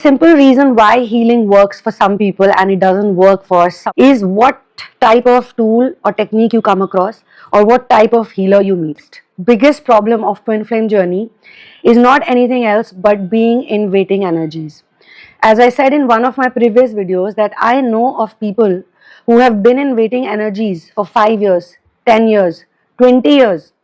Simple reason why healing works for some people and it doesn't work for some is what type of tool or technique you come across or what type of healer you meet. Biggest problem of twin flame journey is not anything else but being in waiting energies. As I said in one of my previous videos that I know of people who have been in waiting energies for 5 years, 10 years, 20 years,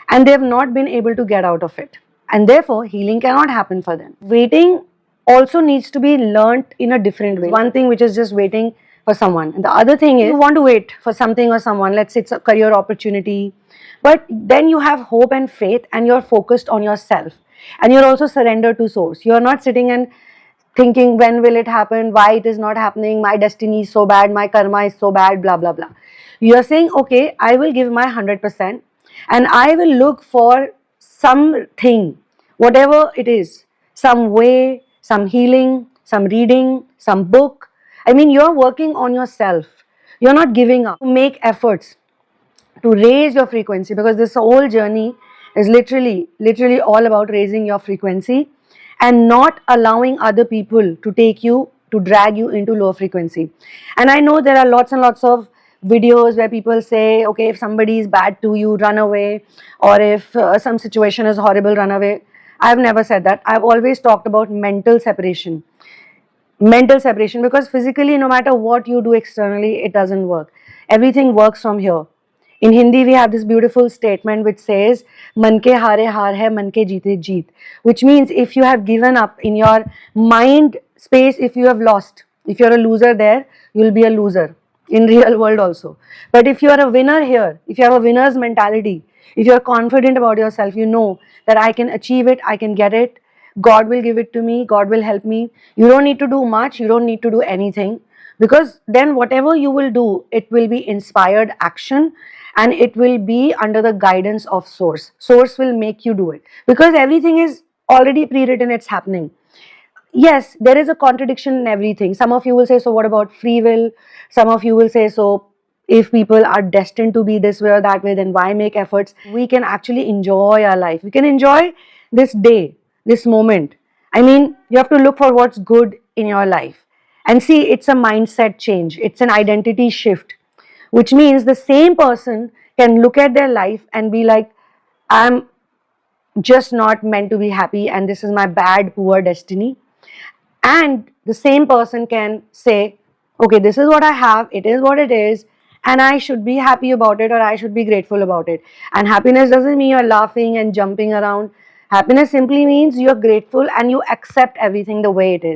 and they have not been able to get out of it, and therefore healing cannot happen for them. Waiting also needs to be learnt in a different way. One thing which is just waiting for someone, and the other thing is you want to wait for something or someone. Let's say it's a career opportunity, but then you have hope and faith and you're focused on yourself, and you're also surrendered to source. You're not sitting and thinking when will it happen, why it is not happening, my destiny is so bad, my karma is so bad, blah blah blah. You're saying, okay, I will give my 100% and I will look for something, whatever it is, some way, some healing, some reading, some book. I mean, you're working on yourself. You're not giving up. Make efforts to raise your frequency, because this whole journey is literally all about raising your frequency and not allowing other people to take you, to drag you into low frequency. And I know there are lots and lots of videos where people say, okay, if somebody is bad to you, run away, or if some situation is horrible, run away. I've never said that. I've always talked about mental separation, because physically, no matter what you do externally, it doesn't work. Everything works from here. In Hindi, we have this beautiful statement which says, "Man ke haare haar hai, man ke jeete jeet," which means if you have given up in your mind space, if you have lost, if you're a loser there, you'll be a loser in real world also. But if you are a winner here, if you have a winner's mentality, if you're confident about yourself, you know that I can achieve it, I can get it, God will give it to me, God will help me. You don't need to do much, you don't need to do anything, because then whatever you will do, it will be inspired action and it will be under the guidance of source. Source will make you do it because everything is already pre-written, it's happening. Yes, there is a contradiction in everything. Some of you will say, so what about free will? Some of you will say, so if people are destined to be this way or that way, then why make efforts? We can actually enjoy our life. We can enjoy this day, this moment. I mean, you have to look for what's good in your life. And see, it's a mindset change. It's an identity shift, which means the same person can look at their life and be like, I'm just not meant to be happy and this is my bad, poor destiny. And the same person can say, okay, this is what I have, it is what it is, and I should be happy about it or I should be grateful about it. And happiness doesn't mean you're laughing and jumping around. Happiness simply means you're grateful and you accept everything the way it is.